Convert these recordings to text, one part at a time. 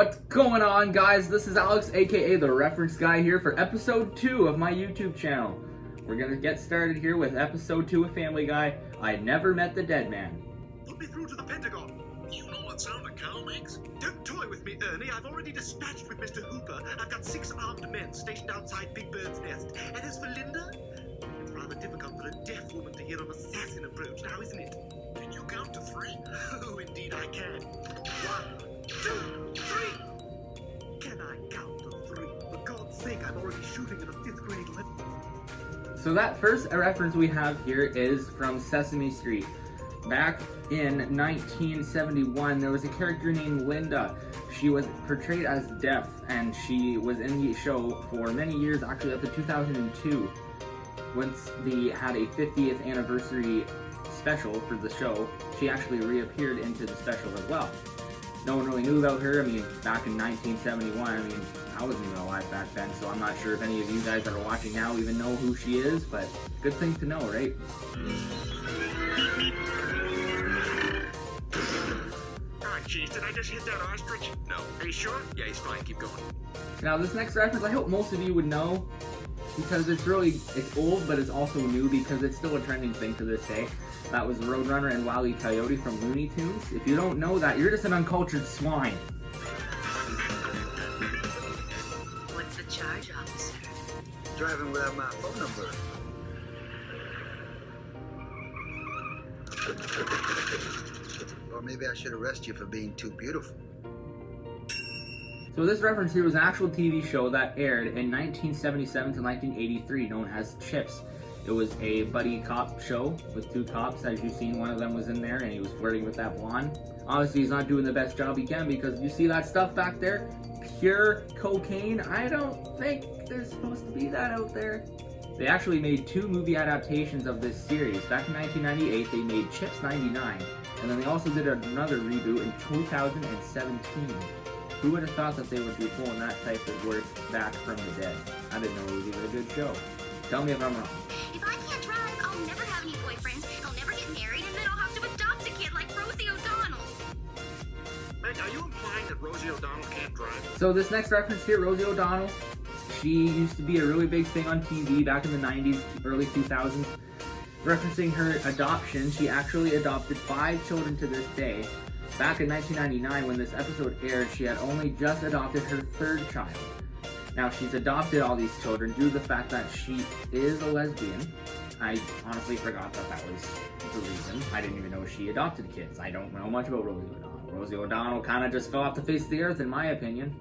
What's going on, guys? This is Alex, aka The Reference Guy, here for episode 2 of my YouTube channel. We're gonna get started here with episode 2 of Family Guy, I Never Met the Dead Man. Put me through to the Pentagon. You know what sound a cow makes? Don't toy with me, Ernie. I've already dispatched with Mr. Hooper. I've got 6 armed men stationed outside Big Bird's nest. And as for Linda, it's rather difficult for a deaf woman to hear an assassin approach now, isn't it? Can you count to 3? Oh, indeed I can. 1, 2, 3. Can I count to 3? For God's sake, I'm already shooting at a 5th grade level. So that first reference we have here is from Sesame Street. Back in 1971, there was a character named Linda. She was portrayed as deaf, and she was in the show for many years, actually up to 2002. Once they had a 50th anniversary special for the show, she actually reappeared into the special as well. No one really knew about her. I mean, back in 1971, I wasn't even alive back then, so I'm not sure if any of you guys that are watching now even know who she is, but good thing to know, right? Jeez, did I just hit that ostrich? No. Are you sure? Yeah, he's fine. Keep going. Now, this next reference, I hope most of you would know, because it's old, but it's also new because it's still a trending thing to this day. That was Roadrunner and Wile E. Coyote from Looney Tunes. If you don't know that, you're just an uncultured swine. What's the charge, officer? Driving without my phone number. Or maybe I should arrest you for being too beautiful. So this reference here was an actual TV show that aired in 1977 to 1983 known as Chips. It was a buddy cop show with 2 cops. As you've seen, one of them was in there and he was flirting with that blonde. Obviously, he's not doing the best job he can because you see that stuff back there? Pure cocaine? I don't think there's supposed to be that out there. They actually made 2 movie adaptations of this series. Back in 1998, they made Chips 99, and then they also did another reboot in 2017. Who would have thought that they would be pulling that type of work back from the dead? I didn't know it was even a good show. Tell me if I'm wrong. If I can't drive, I'll never have any boyfriends, I'll never get married, and then I'll have to adopt a kid like Rosie O'Donnell. Meg, are you implying that Rosie O'Donnell can't drive? So this next reference here, Rosie O'Donnell, she used to be a really big thing on TV back in the 90s, early 2000s. Referencing her adoption, she actually adopted 5 children to this day. Back in 1999, when this episode aired, she had only just adopted her 3rd child. Now, she's adopted all these children due to the fact that she is a lesbian. I honestly forgot that that was the reason. I didn't even know she adopted kids. I don't know much about Rosie O'Donnell. Rosie O'Donnell kind of just fell off the face of the earth, in my opinion.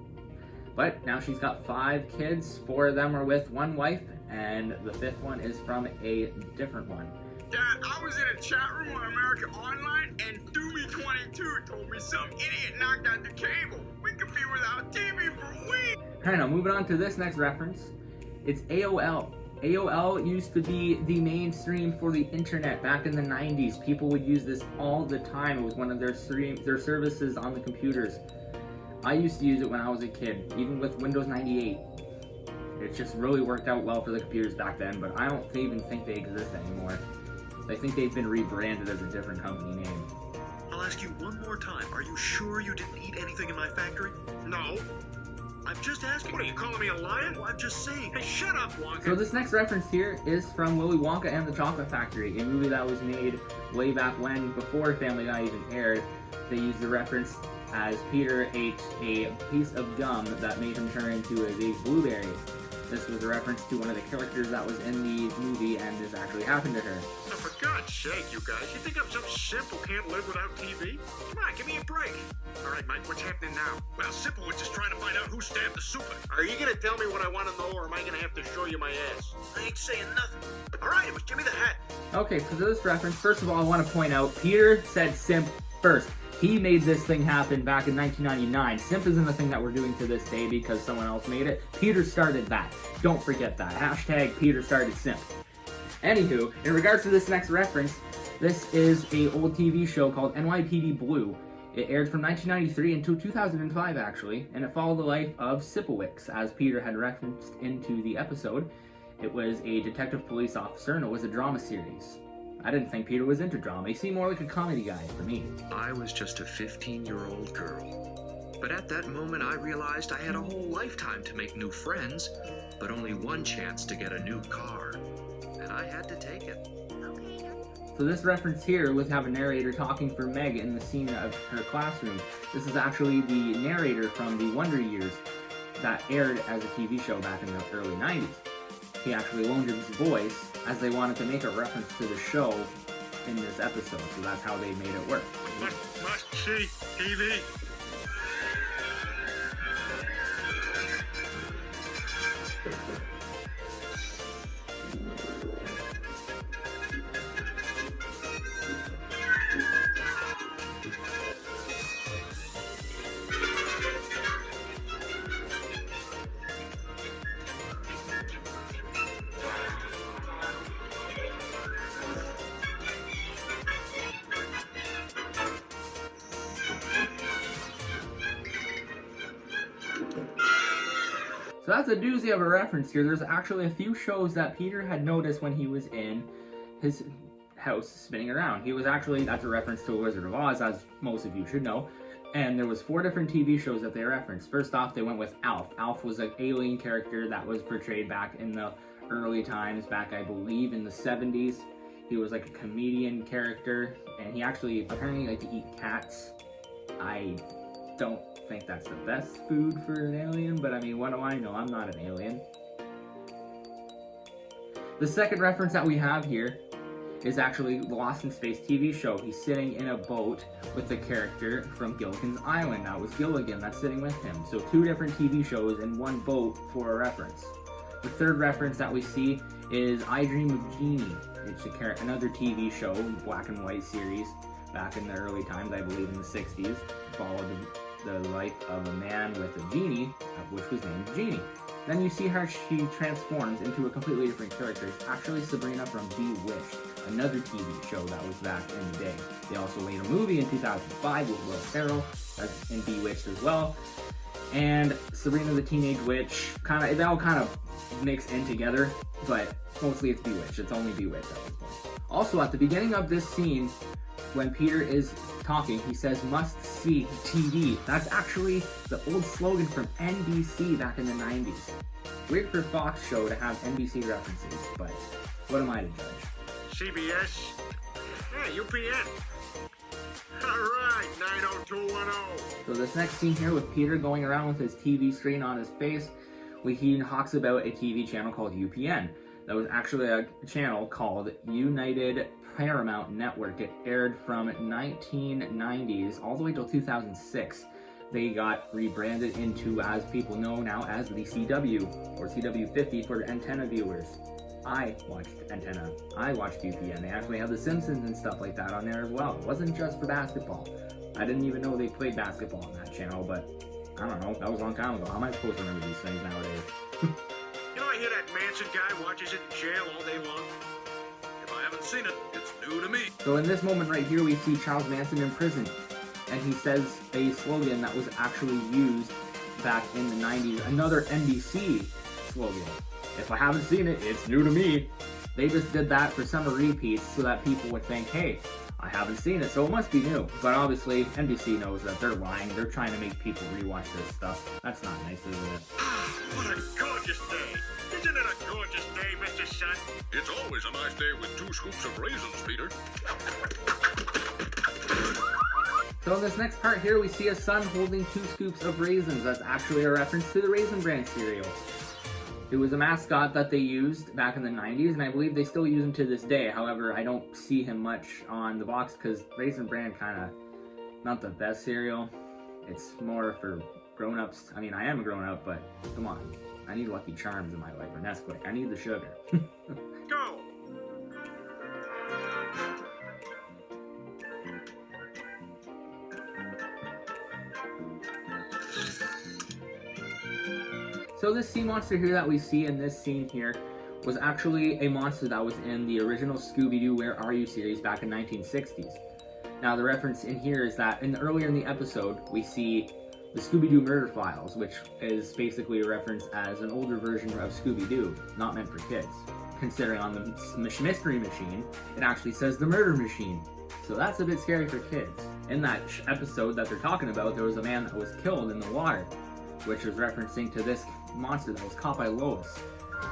But now she's got 5 kids. 4 of them are with one wife, and the 5th one is from a different one. Dad, I was in a chat room on America Online, and Doomy22 told me some idiot knocked out the cable. We could be without TV for weeks. Alright, now moving on to this next reference. It's AOL. AOL used to be the mainstream for the internet back in the 90s. People would use this all the time. It was one of their services on the computers. I used to use it when I was a kid, even with Windows 98. It just really worked out well for the computers back then, but I don't even think they exist anymore. I think they've been rebranded as a different company name. I'll ask you one more time. Are you sure you didn't eat anything in my factory? No. I'm just asking. What, are you calling me a liar? Well, I'm just saying. Hey, shut up, Wonka. So this next reference here is from Willy Wonka and the Chocolate Factory, a movie that was made way back when, before Family Guy even aired. They used the reference as Peter ate a piece of gum that made him turn into a big blueberry. This was a reference to one of the characters that was in the movie, and this actually happened to her. Oh, for God's sake, you guys. You think I'm some simple can't live without TV? Come on, give me a break. All right, Mike, what's happening now? Well, Simple was just trying to find out who stabbed the super. Are you going to tell me what I want to know, or am I going to have to show you my ass? I ain't saying nothing. All right, it was give me the hat. Okay, so this reference, first of all, I want to point out, Peter said simp first. He made this thing happen back in 1999. Simp isn't the thing that we're doing to this day because someone else made it. Peter started that. Don't forget that. Hashtag Peter started simp. Anywho, in regards to this next reference, this is a old TV show called NYPD Blue. It aired from 1993 until 2005, actually, and it followed the life of Sipowicz, as Peter had referenced into the episode. It was a detective police officer, and it was a drama series. I didn't think Peter was into drama. He seemed more like a comedy guy for me. I was just a 15-year-old girl. But at that moment, I realized I had a whole lifetime to make new friends, but only one chance to get a new car. And I had to take it. Okay. So this reference here was have a narrator talking for Meg in the scene of her classroom. This is actually the narrator from the Wonder Years that aired as a TV show back in the early 90s. He actually loaned his voice as they wanted to make a reference to the show in this episode, so that's how they made it work. Must see TV. So that's a doozy of a reference here. There's actually a few shows that Peter had noticed when he was in his house spinning around. He was actually, that's a reference to Wizard of Oz, as most of you should know. And there was 4 different TV shows that they referenced. First off, they went with Alf. Alf was an alien character that was portrayed back in the early times, back I believe in the 70s. He was like a comedian character, and he actually apparently liked to eat cats. I don't think that's the best food for an alien, but I mean, what do I know? I'm not an alien. The second reference that we have here is actually the Lost in Space TV show. He's sitting in a boat with the character from Gilligan's Island. That was Gilligan that's sitting with him. So 2 different TV shows in one boat for a reference. The third reference that we see is I Dream of Jeannie. It's another TV show, black and white series, back in the early times, I believe in the 60s. Followed the life of a man with a genie, which was named Jeannie. Then you see how she transforms into a completely different character. It's actually Sabrina from Bewitched, another TV show that was back in the day. They also made a movie in 2005 with Will Ferrell, that's in Bewitched as well. And Sabrina the Teenage Witch, they all kind of mix in together, but mostly it's Bewitched. It's only Bewitched at this point. Also, at the beginning of this scene, when Peter is talking, he says, "Must see TV." That's actually the old slogan from NBC back in the 90s. Weird for Fox show to have NBC references, but what am I to judge? CBS. Yeah, UPN. All right, 90210. So this next scene here with Peter going around with his TV screen on his face, he talks about a TV channel called UPN. That was actually a channel called United Paramount Network. It aired from 1990s all the way till 2006. They got rebranded into, as people know now, as the CW, or CW50 for antenna viewers. I watched Antenna. I watched UPN. They actually had The Simpsons and stuff like that on there as well. It wasn't just for basketball. I didn't even know they played basketball on that channel, but I don't know. That was a long time ago. How am I supposed to remember these things nowadays? You know, I hear that Manson guy watches it in jail all day long. If I haven't seen it, it's new to me. So in this moment right here, we see Charles Manson in prison, and he says a slogan that was actually used back in the 90s, another NBC slogan. If I haven't seen it, it's new to me. They just did that for summer repeats so that people would think, hey, I haven't seen it, so it must be new. But obviously, NBC knows that they're lying. They're trying to make people rewatch this stuff. That's not nice, isn't it? What a gorgeous day. Isn't it a gorgeous day, Mr. Sun? It's always a nice day with 2 scoops of raisins, Peter. So in this next part here, we see a son holding 2 scoops of raisins. That's actually a reference to the Raisin Bran cereal. It was a mascot that they used back in the 90s, and I believe they still use him to this day. However, I don't see him much on the box because Raisin Bran kind of not the best cereal. It's more for grown-ups. I mean, I am a grown-up, but come on. I need Lucky Charms in my life, or Nesquik. I need the sugar. Go. So this sea monster here that we see in this scene here was actually a monster that was in the original Scooby-Doo Where Are You series back in 1960s. Now the reference in here is that earlier in the episode we see the Scooby-Doo Murder Files, which is basically a reference as an older version of Scooby-Doo, not meant for kids. Considering on the Mystery Machine, it actually says the Murder Machine. So that's a bit scary for kids. In that episode that they're talking about, there was a man that was killed in the water, which was referencing to this monster that was caught by Lois. All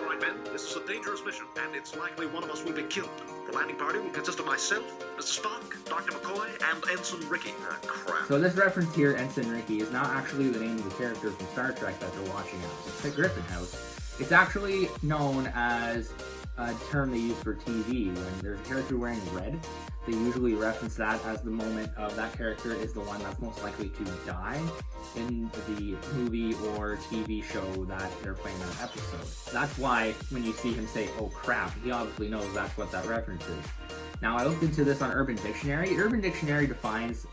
right, men, this is a dangerous mission, and it's likely one of us will be killed. The landing party will consist of myself, Mr. Spock, Dr. McCoy, and Ensign Ricky. Ah, crap. So this reference here, Ensign Ricky, is not actually the name of the character from Star Trek that they're watching now. It's the Griffin House. It's actually known as a term they use for TV. When there's a character wearing red, they usually reference that as the moment of that character is the one that's most likely to die in the movie or TV show that they're playing that episode. That's why when you see him say, "Oh crap," he obviously knows that's what that reference is. Now, I looked into this on Urban Dictionary. Urban Dictionary defines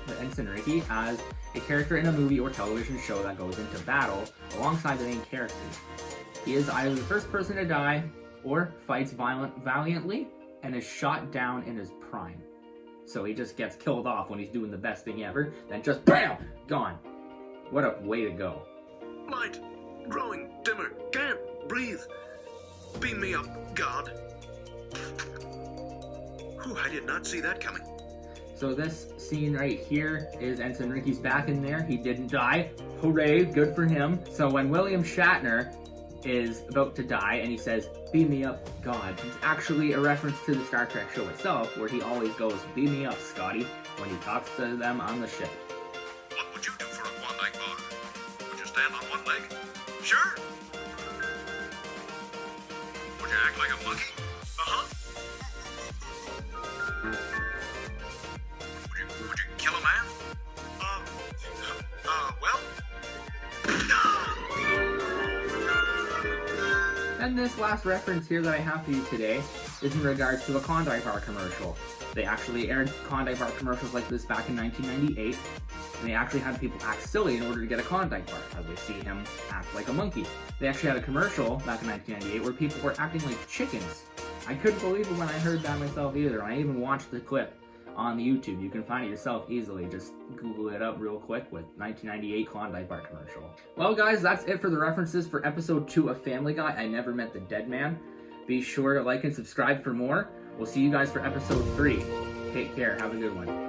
the Ensign Ricky as a character in a movie or television show that goes into battle alongside the main character. He is either the first person to die or fights valiantly and is shot down in his prime. So he just gets killed off when he's doing the best thing ever, then just BAM! Gone. What a way to go. Light, growing, dimmer, can't breathe. Beam me up, God. Whew, I did not see that coming. So this scene right here is Ensign Ricky's back in there. He didn't die. Hooray, good for him. So when William Shatner is about to die and he says, "Beam me up, God," it's actually a reference to the Star Trek show itself, where he always goes, "Beam me up, Scotty," when he talks to them on the ship. What would you do for a Klondike bar? Would you stand on one leg? Sure. Would you act like a monkey? Uh-huh. Would you kill a man? Well. And this last reference here that I have for you today is in regards to a Klondike Bar commercial. They actually aired Klondike Bar commercials like this back in 1998, and they actually had people act silly in order to get a Klondike Bar, as they see him act like a monkey. They actually had a commercial back in 1998 where people were acting like chickens. I couldn't believe it when I heard that myself either. I even watched the clip on YouTube. You can find it yourself easily. Just Google it up real quick with 1998 Klondike Bar commercial. Well guys, that's it for the references for episode 2 of Family Guy, I Never Met the Dead Man. Be sure to like and subscribe for more. We'll see you guys for episode 3. Take care. Have a good one.